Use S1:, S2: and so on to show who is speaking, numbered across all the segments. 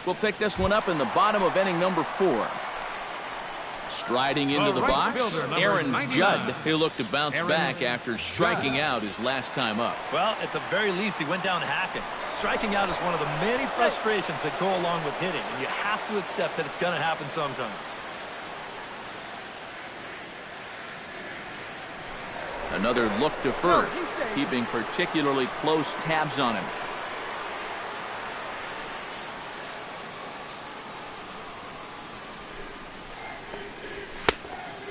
S1: We'll pick this one up in the bottom of inning number 4. Striding into the box, Aaron Judd. He'll look to bounce back after striking out his last time up.
S2: Well, at the very least, he went down hacking. Striking out is one of the many frustrations that go along with hitting, and you have to accept that it's going to happen sometimes.
S1: Another look to first, keeping particularly close tabs on him.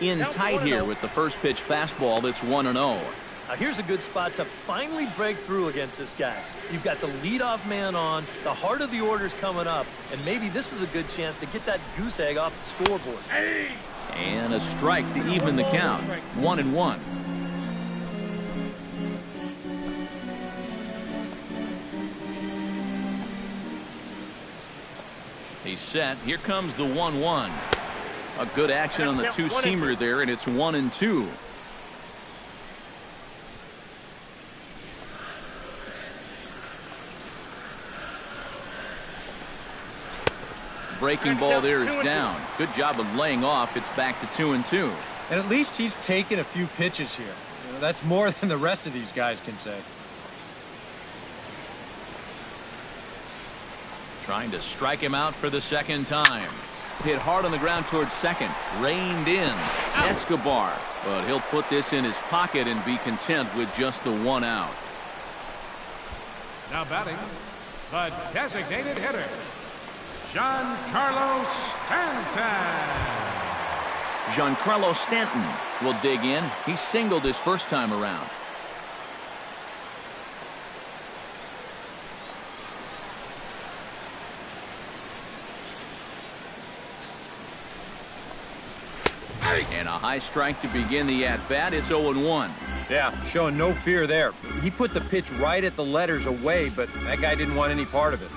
S1: In tight here with the first pitch fastball that's 1-0.
S2: Now here's a good spot to finally break through against this guy. You've got the leadoff man on, the heart of the order's coming up, and maybe this is a good chance to get that goose egg off the scoreboard.
S1: And a strike to even the count. 1-1. He's set. Here comes the 1-1. A good action on the two-seamer there, and it's 1-2. Breaking ball there is down. Good job of laying off. It's back to 2-2.
S3: And at least he's taken a few pitches here. That's more than the rest of these guys can say.
S1: Trying to strike him out for the second time. Hit hard on the ground towards second. Reined in. Escobar. But he'll put this in his pocket and be content with just the 1 out.
S4: Now batting, the designated hitter, Giancarlo Stanton.
S1: Giancarlo Stanton will dig in. He singled his first time around. And a high strike to begin the at-bat. It's 0-1.
S3: Yeah, showing no fear there. He put the pitch right at the letters away, but that guy didn't want any part of it.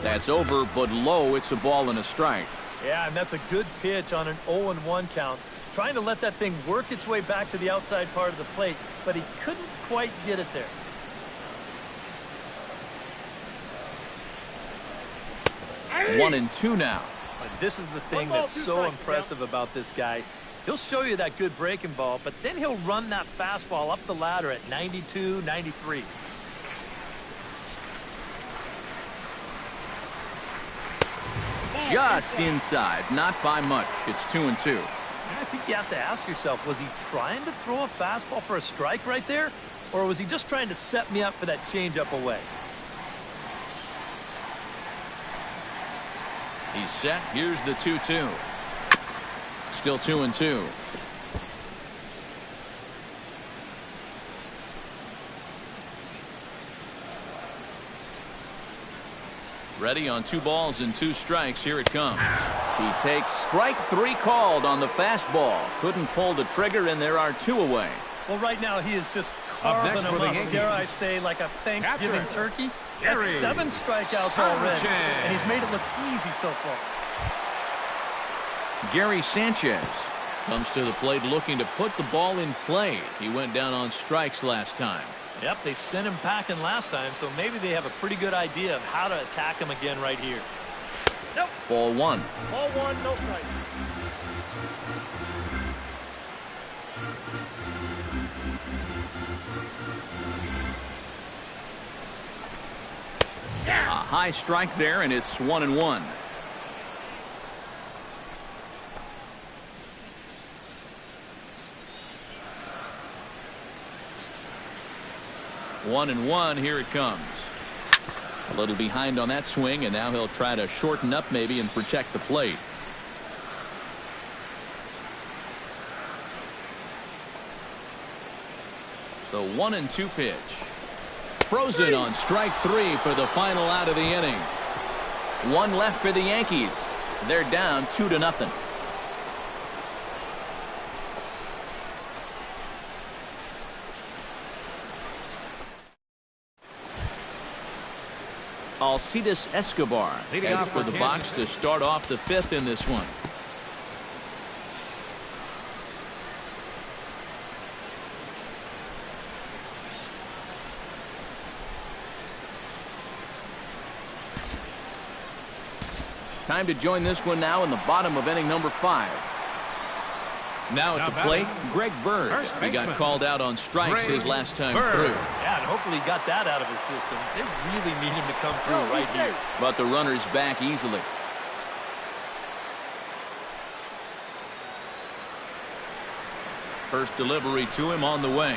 S1: That's over, but low. It's a ball and a strike.
S2: Yeah, and that's a good pitch on an 0-1 count. Trying to let that thing work its way back to the outside part of the plate, but he couldn't quite get it there.
S1: 1-2 now.
S2: But this is the thing that's so impressive about this guy. He'll show you that good breaking ball, but then he'll run that fastball up the ladder at 92, 93.
S1: Just inside, not by much. It's 2-2.
S2: I think you have to ask yourself, was he trying to throw a fastball for a strike right there? Or was he just trying to set me up for that changeup away?
S1: He's set. Here's the 2-2. Still 2-2. Ready on 2 balls and 2 strikes. Here it comes. He takes strike 3 called on the fastball. Couldn't pull the trigger, and there are 2 away.
S2: Well, right now he is just carving them up. Dare I say, like a Thanksgiving turkey? That's 7 strikeouts already, and he's made it look easy so far.
S1: Gary Sanchez comes to the plate looking to put the ball in play. He went down on strikes last time.
S2: Yep, they sent him packing last time, so maybe they have a pretty good idea of how to attack him again right here.
S5: Nope.
S1: Ball 1.
S5: Ball 1, no strike.
S1: A high strike there, and it's 1-1. One and one. Here it comes. A little behind on that swing, and now he'll try to shorten up maybe and protect the plate. The 1-2 pitch. Frozen on strike 3 for the final out of the inning. 1 left for the Yankees. They're down 2-0. Alcides Escobar heads for the box to start off the 5th in this one. Time to join this one now in the bottom of inning number 5. Now at the plate, Greg Bird. He got called out on strikes his last time through.
S2: Yeah, and hopefully he got that out of his system. They really need him to come through right here.
S1: But the runner's back easily. First delivery to him on the way.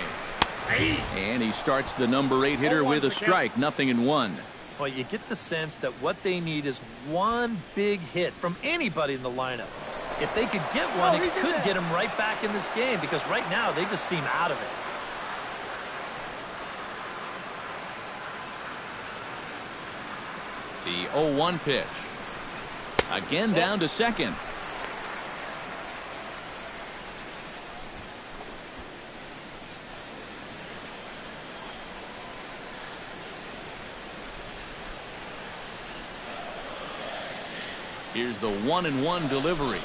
S1: And he starts the number 8 hitter with a strike. 0-1.
S2: Well, you get the sense that what they need is one big hit from anybody in the lineup. If they could get one, it could get them right back in this game, because right now they just seem out of it.
S1: The 0-1 pitch. Again down to second. Here's the 1-1 delivery.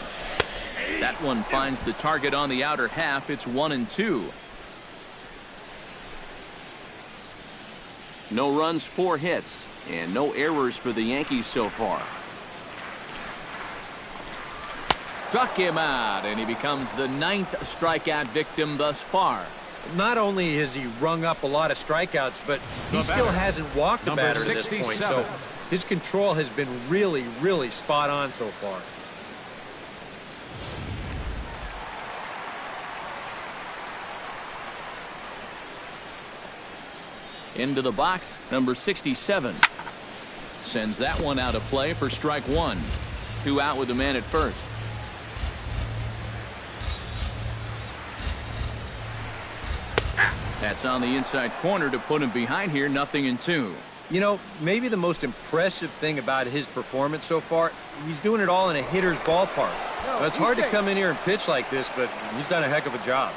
S1: That one finds the target on the outer half. It's 1-2. No runs, 4 hits, and no errors for the Yankees so far. Struck him out, and he becomes the 9th strikeout victim thus far.
S3: Not only has he rung up a lot of strikeouts, but he still hasn't walked the batter to this point. So his control has been really, really spot on so far.
S1: Into the box, number 67. Sends that one out of play for strike 1. 2 out with the man at first. That's on the inside corner to put him behind here. 0-2.
S3: You know, maybe the most impressive thing about his performance so far, he's doing it all in a hitter's ballpark. Now, it's hard to come in here and pitch like this, but he's done a heck of a job.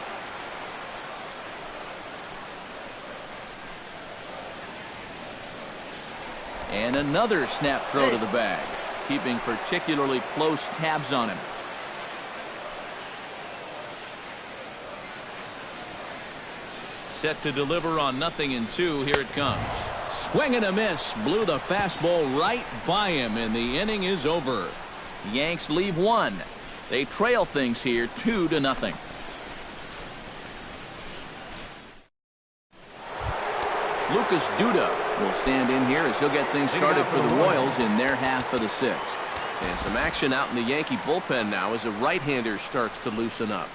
S1: And another snap throw to the bag, keeping particularly close tabs on him. Set to deliver on 0-2. Here it comes. Swing and a miss. Blew the fastball right by him, and the inning is over. The Yanks leave 1. They trail things here 2-0. Lucas Duda will stand in here as he'll get things started for the Royals in their half of the 6th.
S6: And some action out in the Yankee bullpen now as a right-hander starts to loosen up.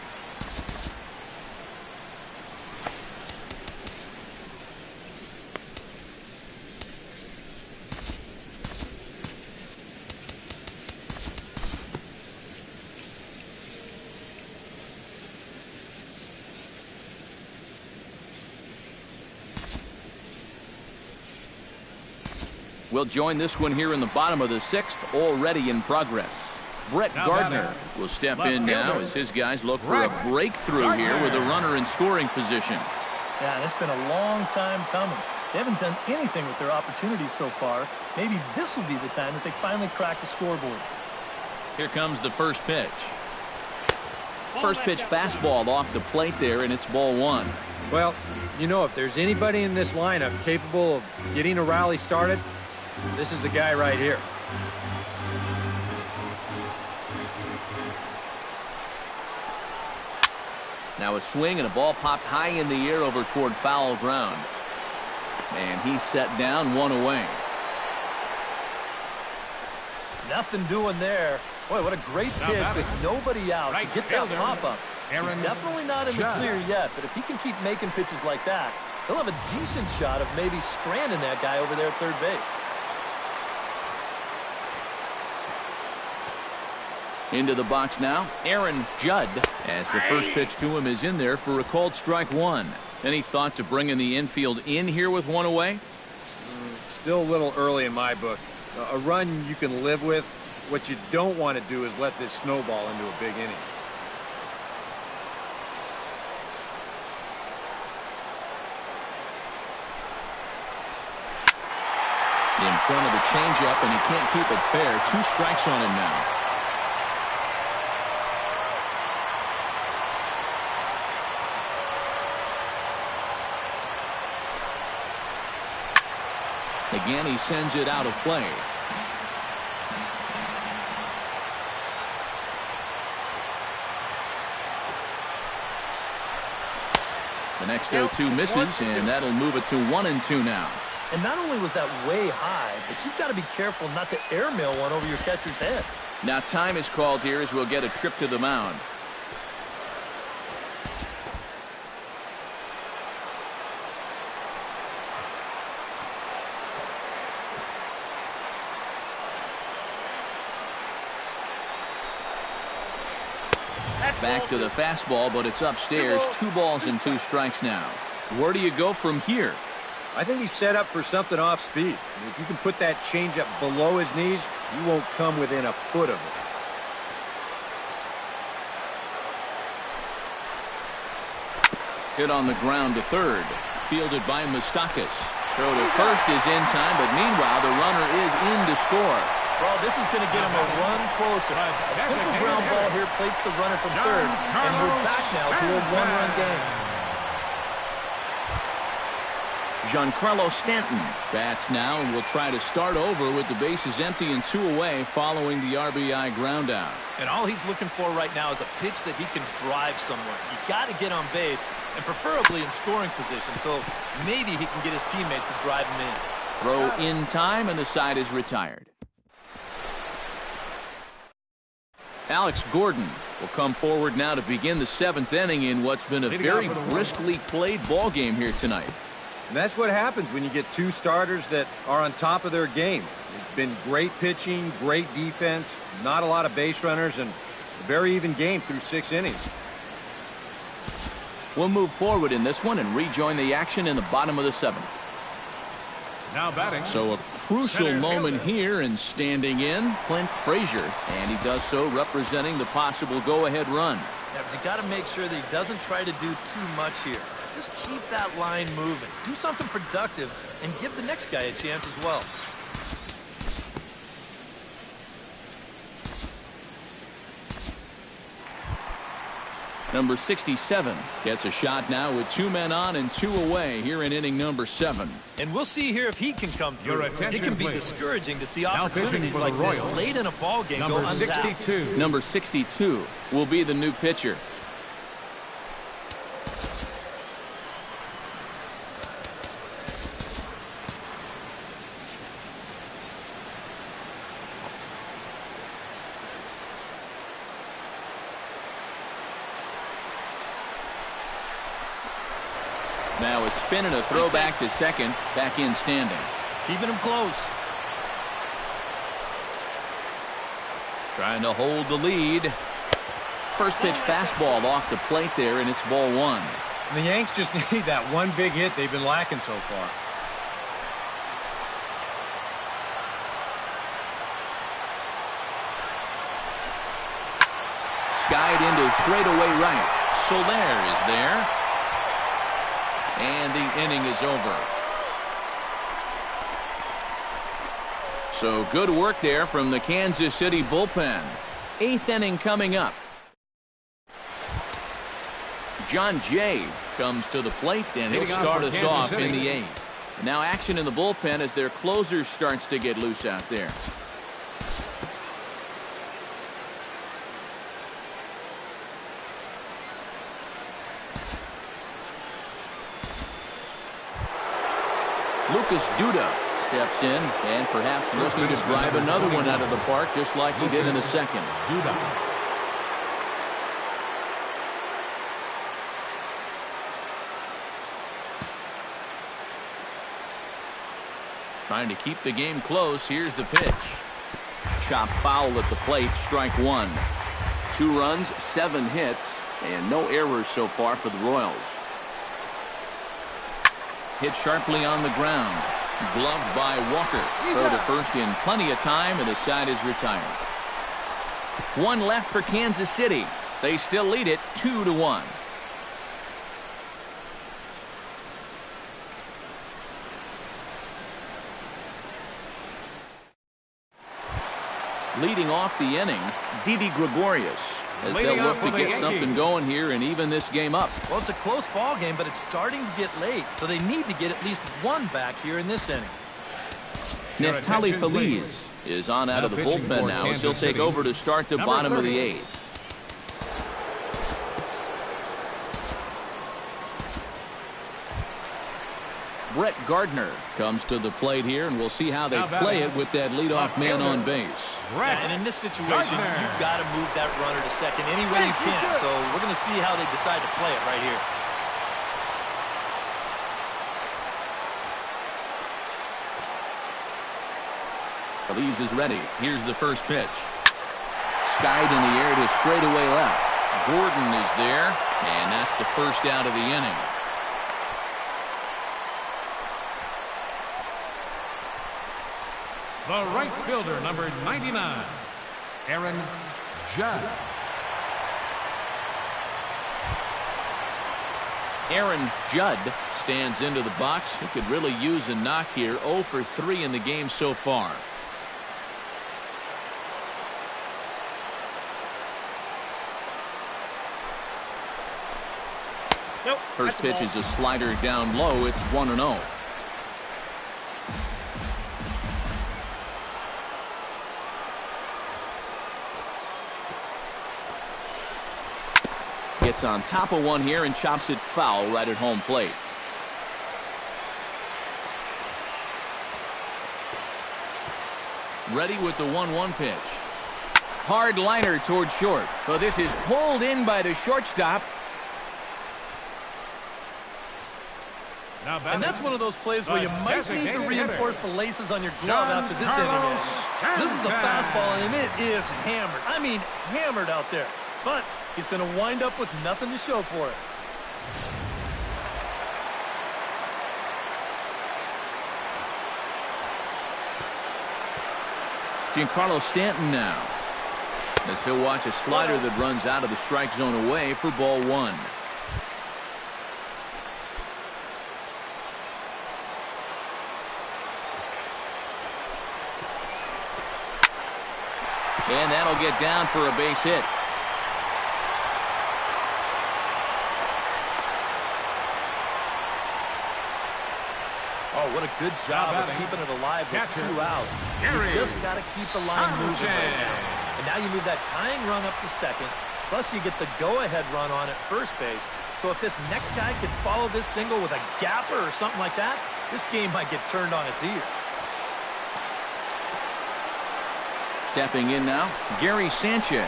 S1: We'll join this one here in the bottom of the 6th, already in progress. Brett Gardner will step in now as his guys look for a breakthrough here with a runner in scoring position.
S2: Yeah, and it's been a long time coming. They haven't done anything with their opportunities so far. Maybe this will be the time that they finally crack the scoreboard.
S1: Here comes the first pitch. First pitch fastball off the plate there, and it's ball 1.
S3: Well, you know, if there's anybody in this lineup capable of getting a rally started, this is the guy right here.
S1: Now a swing and a ball popped high in the air over toward foul ground. And he's set down, 1 away.
S2: Nothing doing there. Boy, what a great pitch with nobody out to get that pop-up. He's definitely not in the clear yet, but if he can keep making pitches like that, he'll have a decent shot of maybe stranding that guy over there at third base.
S1: Into the box now, Aaron Judd, as the first pitch to him is in there for a called strike 1. Any thought to bringing the infield in here with 1 away?
S3: Still a little early in my book. A run you can live with. What you don't want to do is let this snowball into a big inning.
S1: In front of the changeup, and he can't keep it fair. 2 strikes on him now. Again, he sends it out of play. The next 0-2 misses, and that'll move it to 1-2 now.
S2: And not only was that way high, but you've got to be careful not to airmail one over your catcher's head.
S1: Now time is called here as we'll get a trip to the mound. Back to the fastball, but it's upstairs. 2 balls and 2 strikes now. Where do you go from here?
S3: I think he's set up for something off speed. If you can put that changeup below his knees, you won't come within a foot of it.
S1: Hit on the ground to third. Fielded by Moustakas. Throw to first is in time, but meanwhile the runner is in to score.
S2: Well, this is going to get him a run closer. A simple ground ball here plates the runner from third, and we're back now to a 1-run game.
S1: Giancarlo Stanton bats now and will try to start over with the bases empty and 2 away following the RBI ground out.
S2: And all he's looking for right now is a pitch that he can drive somewhere. You got to get on base, and preferably in scoring position, so maybe he can get his teammates to drive him in.
S1: Throw in time, and the side is retired. Alex Gordon will come forward now to begin the 7th inning in what's been a very briskly played ball game here tonight.
S3: And that's what happens when you get 2 starters that are on top of their game. It's been great pitching, great defense, not a lot of base runners, and a very even game through 6 innings.
S1: We'll move forward in this one and rejoin the action in the bottom of the 7th.
S4: Now batting.
S1: So a crucial moment here, and standing in, Clint Frazier, and he does so representing the possible go-ahead run.
S2: Yeah, but you got to make sure that he doesn't try to do too much here. Just keep that line moving. Do something productive and give the next guy a chance as well.
S1: Number 67 gets a shot now with 2 men on and 2 away here in inning number 7.
S2: And we'll see here if he can come through. It can be discouraging to see opportunities like this late in a ball game go untapped.
S1: Number 62 will be the new pitcher. Now a spin and a throw back to second. Back in standing.
S2: Keeping him close.
S1: Trying to hold the lead. First pitch fastball off the plate there, and it's ball 1.
S3: And the Yanks just need that one big hit they've been lacking so far.
S1: Skied into straightaway right. Soler is there. And the inning is over. So good work there from the Kansas City bullpen. 8th inning coming up. John Jay comes to the plate, and he'll start us off in the 8th. Now action in the bullpen as their closer starts to get loose out there. Lucas Duda steps in and perhaps looking to drive another one out of the park just like he did in the second. Trying to keep the game close. Here's the pitch. Chop foul at the plate. Strike 1. 2 runs, 7 hits, and no errors so far for the Royals. Hit sharply on the ground. Gloved by Walker. Throw to first in plenty of time, and the side is retired. 1 left for Kansas City. They still lead it 2-1. Leading off the inning, Didi Gregorius, as they'll look to get something going here and even this game up.
S2: Well, it's a close ball game, but it's starting to get late, so they need to get at least 1 back here in this inning.
S1: Neftali Feliz is on out of the bullpen now as he'll take over to start the bottom of the 8th. Brett Gardner comes to the plate here, and we'll see how they play it with that leadoff man on base.
S2: And in this situation, you've got to move that runner to second any way you can. So we're going to see how they decide to play it right here.
S1: Feliz is ready. Here's the first pitch. Skied in the air to straightaway left. Gordon is there, and that's the first out of the inning.
S4: The right fielder, number 99, Aaron Judd.
S1: Aaron Judd stands into the box. He could really use a knock here. 0 for 3 in the game so far.
S5: Nope.
S1: First pitch is a slider down low. It's 1-0. Gets on top of one here and chops it foul right at home plate. Ready with the 1-1 pitch. Hard liner toward short. So this is pulled in by the shortstop.
S2: And that's one of those plays where you might need to reinforce the laces on your glove after this inning. This is a fastball, and it is hammered. I mean, hammered out there. But he's going to wind up with nothing to show for it.
S1: Giancarlo Stanton now. As he'll watch a slider that runs out of the strike zone away for ball 1. And that'll get down for a base hit.
S2: Oh, what a good job of keeping it alive with 2 outs. You just got to keep the line moving right now. And now you move that tying run up to second. Plus, you get the go-ahead run on at first base. So if this next guy could follow this single with a gapper or something like that, this game might get turned on its ear.
S1: Stepping in now, Gary Sanchez.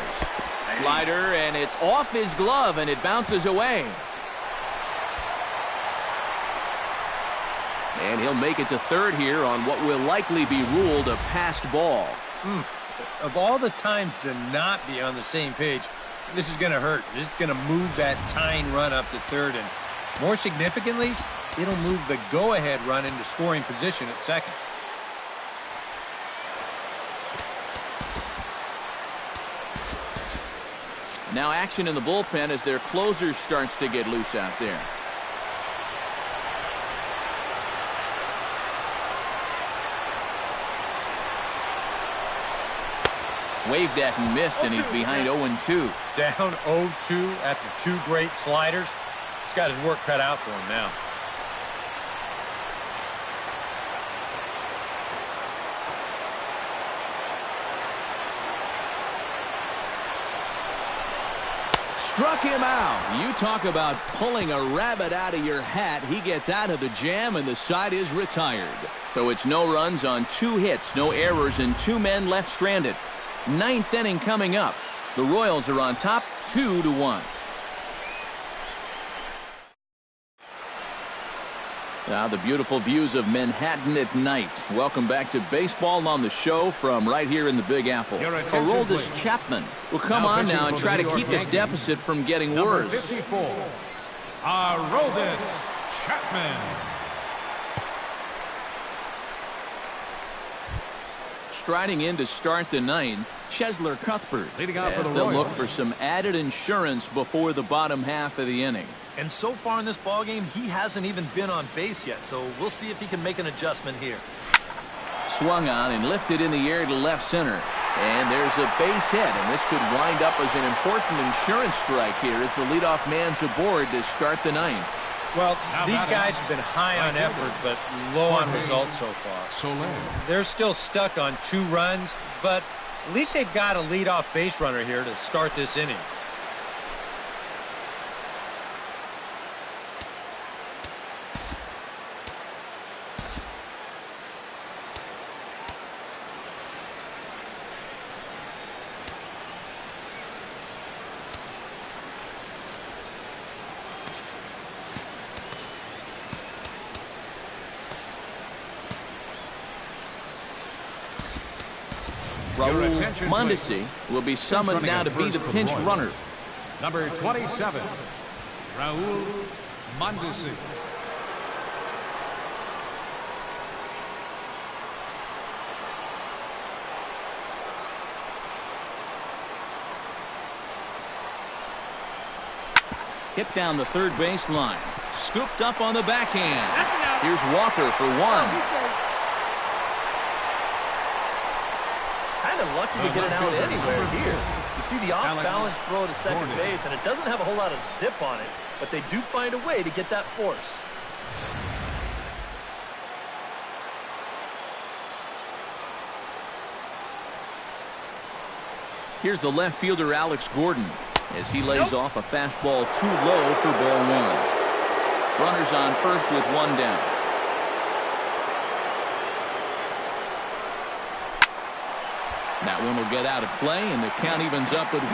S1: Slider, and it's off his glove, and it bounces away. And he'll make it to third here on what will likely be ruled a passed ball.
S3: Of all the times to not be on the same page, this is going to hurt. This is going to move that tying run up to third, and more significantly, it'll move the go-ahead run into scoring position at second.
S1: Now action in the bullpen as their closer starts to get loose out there. Waved at and missed, and he's behind 0-2.
S3: Down 0-2 after 2 great sliders. He's got his work cut out for him now.
S1: Struck him out. You talk about pulling a rabbit out of your hat. He gets out of the jam, and the side is retired. So it's no runs on 2 hits, no errors, and 2 men left stranded. 9th inning coming up. The Royals are on top 2-1. Now the beautiful views of Manhattan at night. Welcome back to Baseball on the Show from right here in the Big Apple. Aroldis Chapman will come on now and try to keep this deficit from getting worse.
S4: 54, Aroldis Chapman.
S1: Striding in to start the 9th, Cheslor Cuthbert.
S4: Leading out for the
S1: they'll
S4: Royals.
S1: look for some added insurance before the bottom half of the inning.
S2: And so far in this ballgame, he hasn't even been on base yet, so we'll see if he can make an adjustment here.
S1: Swung on and lifted in the air to left center. And there's a base hit, and this could wind up as an important insurance strike here as the leadoff man's aboard to start the 9th.
S3: Well, these guys have been high on effort, but low on results so far. They're still stuck on 2 runs, but at least they've got a leadoff base runner here to start this inning.
S1: Raul Mondesi will be summoned now to be the pinch runner.
S4: Number 27, Raul Mondesi.
S1: Hit down the third base line. Scooped up on the backhand. Here's Walker for one.
S2: Kind of lucky to get it out anywhere here. You see the off-balance throw to second base, and it doesn't have a whole lot of zip on it, but they do find a way to get that force.
S1: Here's the left fielder, Alex Gordon, as he lays off a fastball too low for ball one. Runners on first with one down. That one will get out of play, and the count evens up at 1-1.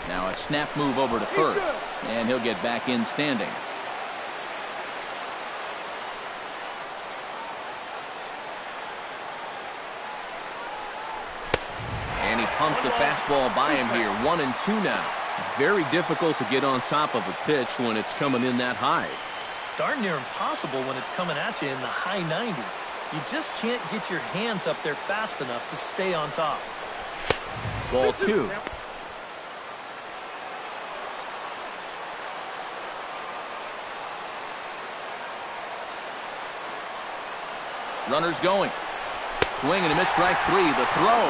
S1: Now a snap move over to first, and he'll get back in standing. And he pumps the fastball by him here. 1-2 now. Very difficult to get on top of a pitch when it's coming in that high.
S2: Darn near impossible when it's coming at you in the high 90s. You just can't get your hands up there fast enough to stay on top.
S1: Ball two. Runners going. Swing and a miss, strike three. The throw.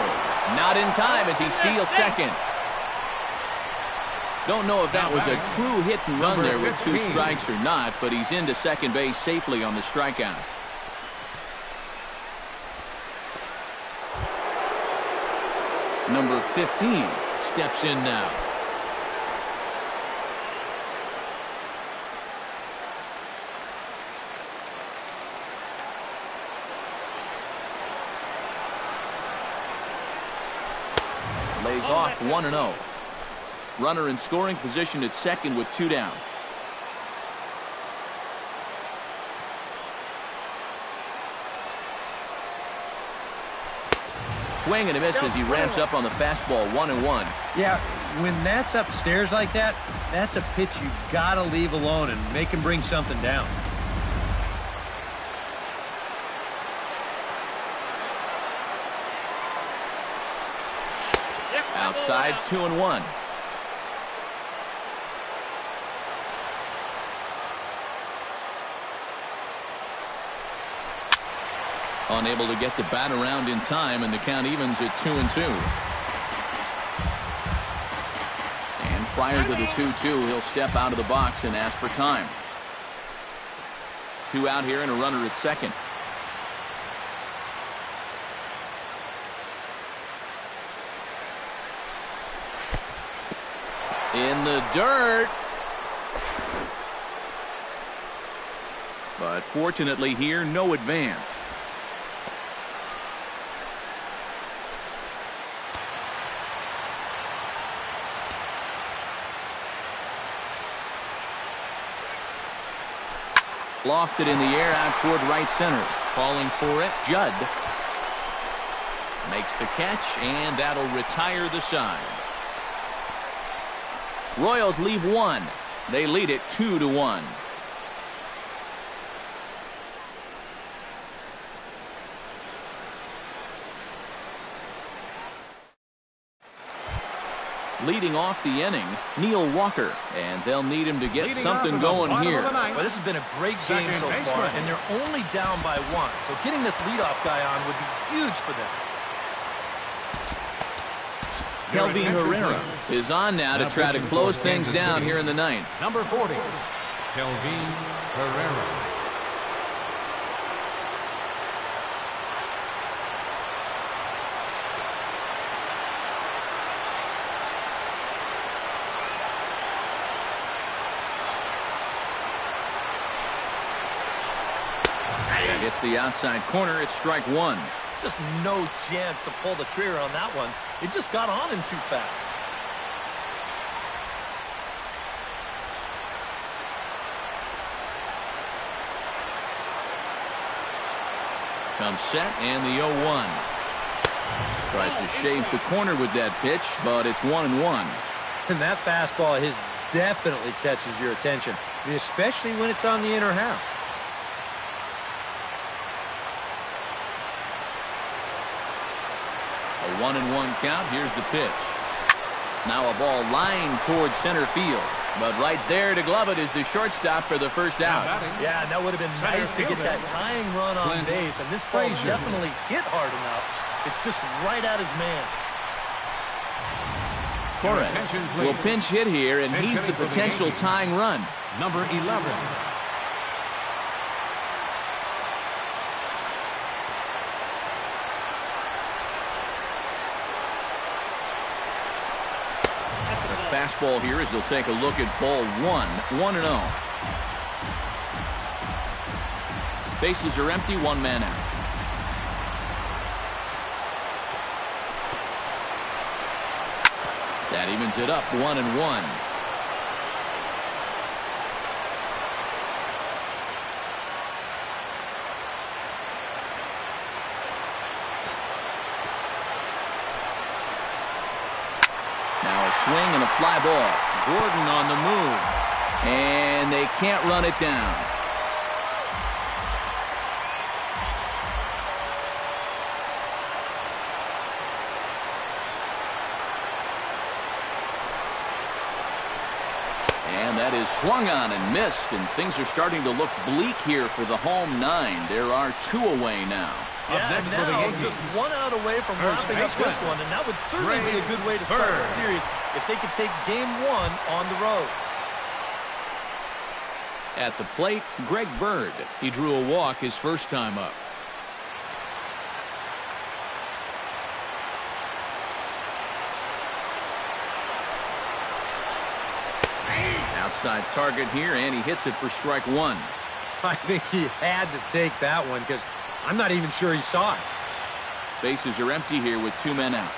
S1: Not in time as he steals second. Don't know if that was a true hit and run there with 2 strikes or not, but he's into second base safely on the strikeout. Number 15 steps in now. Lays off 1-0. Runner in scoring position at second with 2 down. Swing and a miss as he ramps up on the fastball. 1-1.
S3: Yeah, when that's upstairs like that, that's a pitch you gotta leave alone and make him bring something down.
S1: Outside, 2-1. Unable to get the bat around in time, and the count evens at 2-2. And prior to the 2-2, he'll step out of the box and ask for time. 2 out here and a runner at second. In the dirt. But fortunately here, no advance. Lofted in the air out toward right center. Calling for it, Judd. Makes the catch, and that'll retire the side. Royals leave 1. They lead it 2-1. Leading off the inning, Neil Walker, and they'll need him to get something going here.
S2: Well, this has been a great game so far, and they're only down by 1. So getting this leadoff guy on would be huge for them.
S1: Kelvin Herrera is on now to try to close things down here in the ninth.
S4: Number 40, Kelvin Herrera.
S1: Hits the outside corner. It's strike 1.
S2: Just no chance to pull the trigger on that one. It just got on him too fast.
S1: Comes set and the 0-1. Tries to shave the corner with that pitch, but it's 1-1.
S3: And that fastball of his definitely catches your attention, especially when it's on the inner half.
S1: A 1-1 count. Here's the pitch. Now a ball lined towards center field. But right there to glove it is the shortstop for the first out.
S2: Yeah, and that would have been nice to get that tying run on base. And this ball's definitely hit hard enough. It's just right at his man.
S1: Torres will pinch hit here, and he's the potential tying run.
S4: Number 11.
S1: Fastball here as they'll take a look at ball 1-0. Bases are empty, one man out. That evens it up, 1-1. Now a swing and a fly ball. Gordon on the move. And they can't run it down. And that is swung on and missed. And things are starting to look bleak here for the home nine. There are two away now.
S2: Yeah, and now just one out away from wrapping up this one, and that would certainly be a good way to start the series if they could take game one on the road.
S1: At the plate, Greg Bird. He drew a walk his first time up. Outside target here, and he hits it for strike one.
S3: I think he had to take that one because I'm not even sure he saw it.
S1: Bases are empty here with two men out.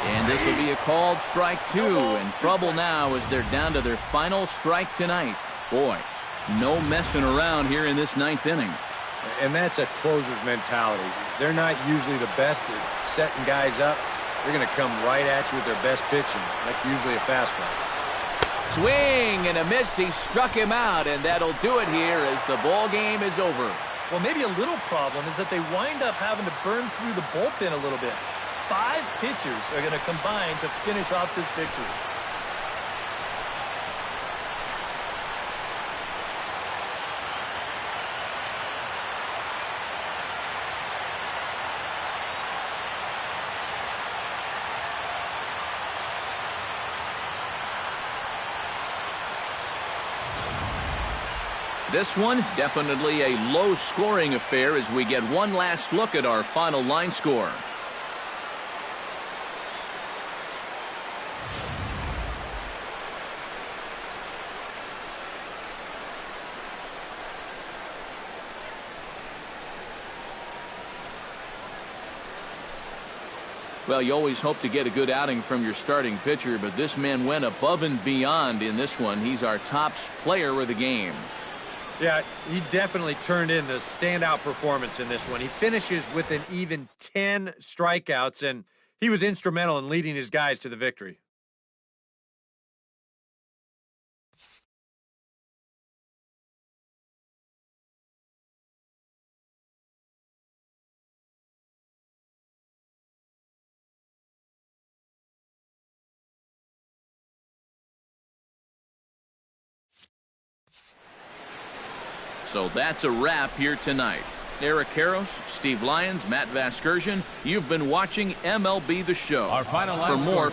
S1: And this will be a called strike two. In trouble now as they're down to their final strike tonight. Boy, no messing around here in this ninth inning.
S3: And that's a closer's mentality. They're not usually the best at setting guys up. They're going to come right at you with their best pitching. That's usually a fastball.
S1: Swing and a miss. He struck him out, and that'll do it here as the ball game is over.
S2: Well, maybe a little problem is that they wind up having to burn through the bullpen a little bit. 5 pitchers are going to combine to finish off this victory.
S1: This one, definitely a low-scoring affair as we get one last look at our final line score. Well, you always hope to get a good outing from your starting pitcher, but this man went above and beyond in this one. He's our top player of the game.
S3: Yeah, he definitely turned in the standout performance in this one. He finishes with an even 10 strikeouts, and he was instrumental in leading his guys to the victory.
S1: So that's a wrap here tonight. Eric Karros, Steve Lyons, Matt Vasgersian, you've been watching MLB The Show.
S4: Our final
S1: For more